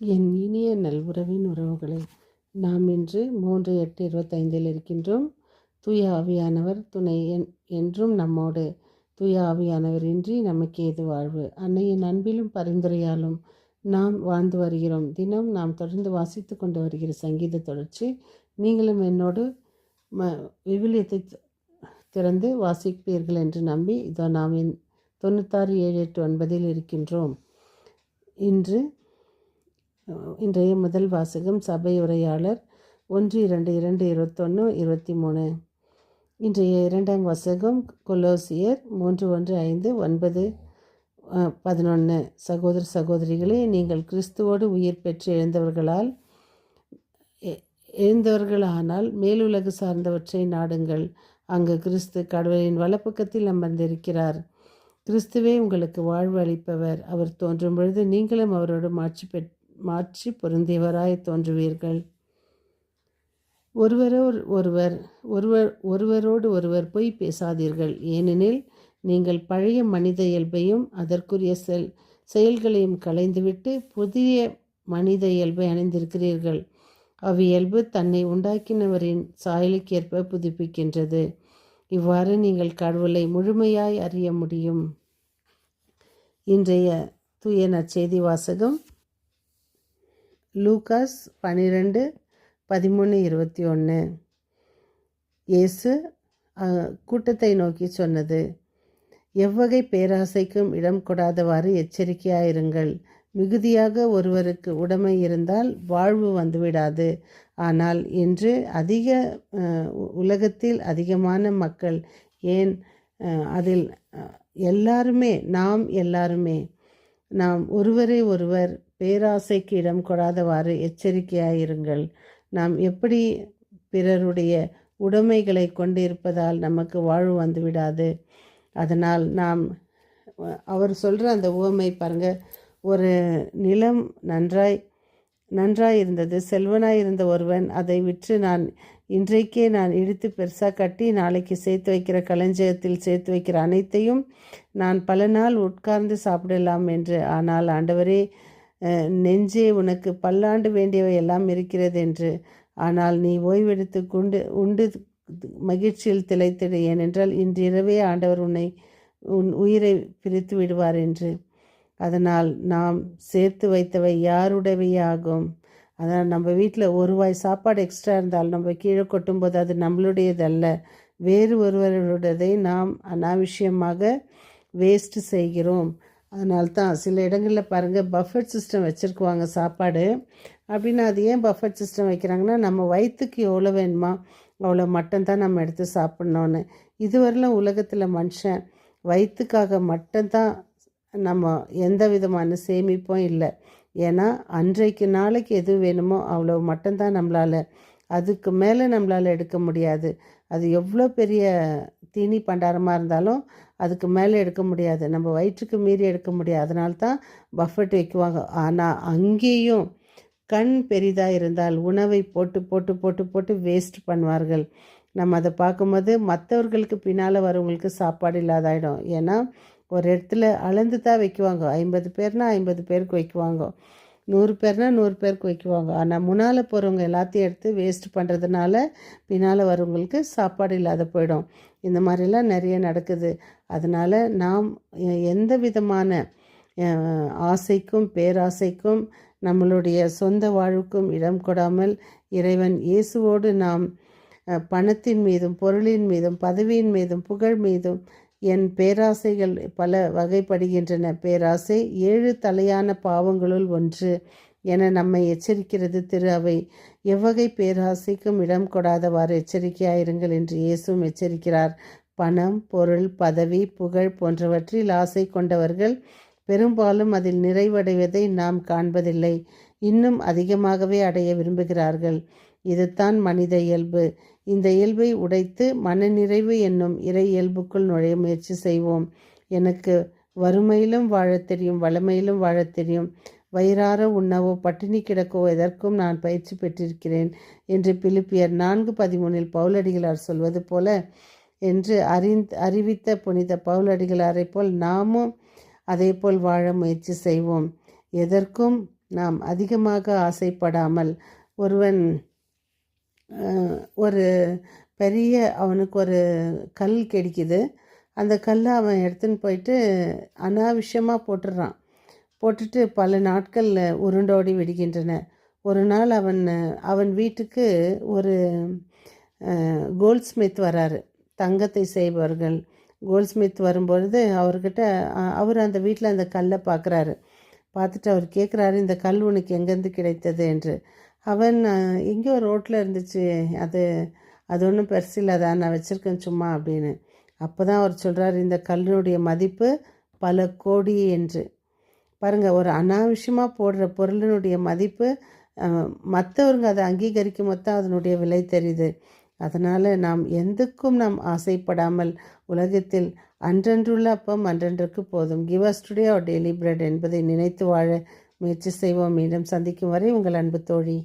என் இனிய நல்வுறவின் உறவுகளை, நாம் இன்று 3/8/25 இருக்கின்றோம். தூய ஆவியானவர் துணை என்றும் நம்மோடு. தூய ஆவியானவர் இன்றி நமக்கு ஏது வாழ்வு? அன்னையின் அன்பிலும் பரிந்துரையாலும் நாம் வாழ்ந்து வருகிறோம். தினம் நாம் தொடர்ந்து வாசித்து கொண்டு வருகிற சங்கீத தொடர்ச்சி. நீங்களும் என்னோடு விவிலியத்தை திறந்து வாசிப்பீர்கள் என்று நம்பி இதோ நாம் 96, 7, 8, 9 இருக்கின்றோம். இன்றைய முதல் வாசகம் சபை உரையாளர் 1-2-2-21-23. இன்றைய இரண்டாம் வாசகம் கொலோசியர் 3:1-5-9-11. சகோதர சகோதரிகளே, நீங்கள் கிறிஸ்துவோடு உயிர் பெற்று எழுந்தவர்களானால் மேலுலகு சார்ந்தவற்றை நாடுங்கள். அங்கு கிறிஸ்து கடவுளின் வலப்பக்கத்தில் அமர்ந்திருக்கிறார். கிறிஸ்துவே உங்களுக்கு வாழ்வு அளிப்பவர். அவர் தோன்றும் பொழுது நீங்களும் அவரோடு மாற்றி பொருந்தியவராய் தோன்றுவீர்கள். ஒருவரோடு ஒருவர் பொய் பேசாதீர்கள். ஏனெனில் நீங்கள் பழைய மனித இயல்பையும் அதற்குரிய செயல்களையும் களைந்துவிட்டு புதிய மனித இயல்பை அணிந்திருக்கிறீர்கள். அவ்வியல்பு தன்னை உண்டாக்கினவரின் சாயலுக்கேற்ப புதுப்பிக்கின்றது. இவ்வாறு நீங்கள் கடவுளை முழுமையாய் அறிய முடியும். இன்றைய தூய நற்செய்தி வாசகம் லூகாஸ் 12:13-21. இயேசு கூட்டத்தை நோக்கி சொன்னது: எவ்வகை பேராசைக்கும் இடம் கொடாதவாறு எச்சரிக்கையாயிருங்கள். மிகுதியாக ஒருவருக்கு உடைமை இருந்தால் வாழ்வு வந்துவிடாது. ஆனால் இன்று உலகத்தில் அதிகமான மக்கள், ஏன் அதில் நாம் ஒருவரை ஒருவர் பேராசைக்கு இடம் கொடாதவாறு எச்சரிக்கையாயிருங்கள். நாம் எப்படி பிறருடைய உடைமைகளை கொண்டிருப்பதால் நமக்கு வாழ்வு வந்துவிடாது. அதனால் அவர் சொல்கிற அந்த உவமை பாருங்க. ஒரு நிலம் நன்றாய் இருந்தது. செல்வனாய் இருந்த ஒருவன் அதை விற்று இன்றைக்கே நான் இடித்து பெருசாக கட்டி நாளைக்கு சேர்த்து வைக்கிற களஞ்சியத்தில் சேர்த்து வைக்கிற அனைத்தையும் நான் பல நாள் உட்கார்ந்து சாப்பிடலாம் என்று. ஆனால் ஆண்டவரே, நெஞ்சே, உனக்கு பல்லாண்டு வேண்டியவை எல்லாம் இருக்கிறது என்று. ஆனால் நீ ஓய்வெடுத்து உண்டு மகிழ்ச்சியில் திளைத்திடு. ஏனென்றால் இன்றிரவே ஆண்டவர் உன் உயிரை பிரித்து விடுவார் என்று. அதனால் நாம் சேர்த்து வைத்தவை யாருடையவையாகும்? அதனால் நம்ம வீட்டில் ஒரு வாய் சாப்பாடு எக்ஸ்ட்ரா இருந்தால் நம்ம கீழே கொட்டும்போது அது நம்மளுடையதல்ல, வேறு ஒருவருடையதை நாம் அனாவசியமாக வேஸ்ட் செய்கிறோம். அதனால்தான் சில இடங்களில் பாருங்கள், பஃபெட் சிஸ்டம் வச்சுருக்குவாங்க சாப்பாடு. அப்படின்னா அது ஏன் பஃபெட் சிஸ்டம் வைக்கிறாங்கன்னா, நம்ம வயிற்றுக்கு எவ்வளோ வேணுமா அவ்வளோ மட்டும்தான் நம்ம எடுத்து சாப்பிட்ணுன்னு. இதுவரையிலும் உலகத்தில் மனுஷன் வயிற்றுக்காக மட்டும்தான் நம்ம எந்த விதமான சேமிப்பும் இல்லை. ஏன்னா அன்றைக்கு நாளைக்கு எது வேணுமோ அவ்வளோ மட்டும்தான் நம்மளால், அதுக்கு மேலே நம்மளால் எடுக்க முடியாது. அது எவ்வளோ பெரிய தீனி பண்டாரமாக இருந்தாலும் அதுக்கு மேலே எடுக்க முடியாது, நம்ம வயிற்றுக்கு மீறி எடுக்க முடியாது. அதனால்தான் பஃபெட் வைக்குவாங்க. ஆனால் அங்கேயும் கண் பெரிதாக இருந்தால் உணவை போட்டு போட்டு போட்டு போட்டு வேஸ்ட் பண்ணுவார்கள். நம்ம அதை பார்க்கும்போது மற்றவர்களுக்கு பின்னால் வரவங்களுக்கு சாப்பாடு இல்லாதாயிடும். ஏன்னா ஒரு இடத்துல அளந்து தான் வைக்குவாங்க. 50 பேர்னா 50 பேருக்கு வைக்குவாங்க, 100 பேர்னா 100 பேருக்கு வைக்குவாங்க. ஆனால் முன்னால் போகிறவங்க எல்லாத்தையும் எடுத்து வேஸ்ட் பண்ணுறதுனால பின்னால் வரவங்களுக்கு சாப்பாடு இல்லாத போயிடும். இந்த மாதிரிலாம் நிறைய நடக்குது. அதனால் நாம் எந்த விதமான ஆசைக்கும் பேராசைக்கும் நம்மளுடைய சொந்த வாழ்வுக்கும் இடம் கொடாமல் இறைவன் இயேசுவோடு நாம் பணத்தின் மீதும் பொருளின் மீதும் பதவியின் மீதும் புகழ் மீதும் என் பேராசைகள் பல வகைப்படுகின்றன. பேராசை 7 தலையான பாவங்களுள் ஒன்று என நம்மை எச்சரிக்கிறது திரு அவை. எவ்வகை பேராசைக்கும் இடம் கொடாதவாறு எச்சரிக்கையாயிருங்கள் என்று இயேசுவும் எச்சரிக்கிறார். பணம், பொருள், பதவி, புகழ் போன்றவற்றில் ஆசை கொண்டவர்கள் பெரும்பாலும் அதில் நிறைவடைவதை நாம் காண்பதில்லை. இன்னும் அதிகமாகவே அடைய விரும்புகிறார்கள். இதுதான் மனித இயல்பு. இந்த இயல்பை உடைத்து மனநிறைவு என்னும் இறை இயல்புக்குள் நுழைய முயற்சி செய்வோம். எனக்கு வறுமையிலும் வாழத் தெரியும், வளமையிலும் வாழத் தெரியும். வயிறார உண்ணவோ பட்டினி கிடக்கவோ எதற்கும் நான் பயிற்சி பெற்றிருக்கிறேன் என்று பிலிப்பியர் 4:13 பவுலடிகளார் சொல்வது போல என்று அறிவித்த புனித பவுலடிகளாரை போல் நாமும் அதே போல் வாழ முயற்சி செய்வோம். எதற்கும் நாம் அதிகமாக ஆசைப்படாமல், ஒருவன் ஒரு பெரிய அவனுக்கு ஒரு கல் கிடைக்குது. அந்த கல்லை அவன் எடுத்துன்னு போயிட்டு அனாவசியமாக போட்டுடுறான். போட்டுட்டு பல நாட்கள் உருண்டோடி விடுகின்றன. ஒரு நாள் அவன் வீட்டுக்கு ஒரு கோல்ட்ஸ்மித் வராரு. தங்கத்தை செய்பவர்கள் கோல்ட்ஸ்மித் வரும்பொழுது அவர்கிட்ட அவர் அந்த வீட்டில் அந்த கல்லை பார்க்குறாரு. பார்த்துட்டு அவர் கேட்குறாரு, இந்த கல் உனக்கு எங்கேருந்து கிடைத்தது என்று. அவன் எங்கேயோ ரோட்டில் இருந்துச்சு, அது அது ஒன்றும் பெருசில்லை, அதான் நான் வச்சுருக்கேன் சும்மா அப்படின்னு. அப்போ தான் அவர் சொல்கிறார், இந்த கல்லினுடைய மதிப்பு பல கோடி என்று. பாருங்கள், ஒரு அனாவசியமாக போடுற பொருளினுடைய மதிப்பு மற்றவங்க அதை அங்கீகரிக்கும் போது தான் அதனுடைய விலை தெரியுது. அதனால் நாம் எதுக்கும் நாம் ஆசைப்படாமல் உலகத்தில் அன்றன்றுள்ள அப்பம் அன்றன்றுக்கு போதும், கிவ் அஸ் டுடே அவர் டெய்லி பிரெட் என்பதை நினைத்து வாழ முயற்சி செய்வோம். மீண்டும் சந்திக்கும் வரை உங்கள் அன்பு தோழி.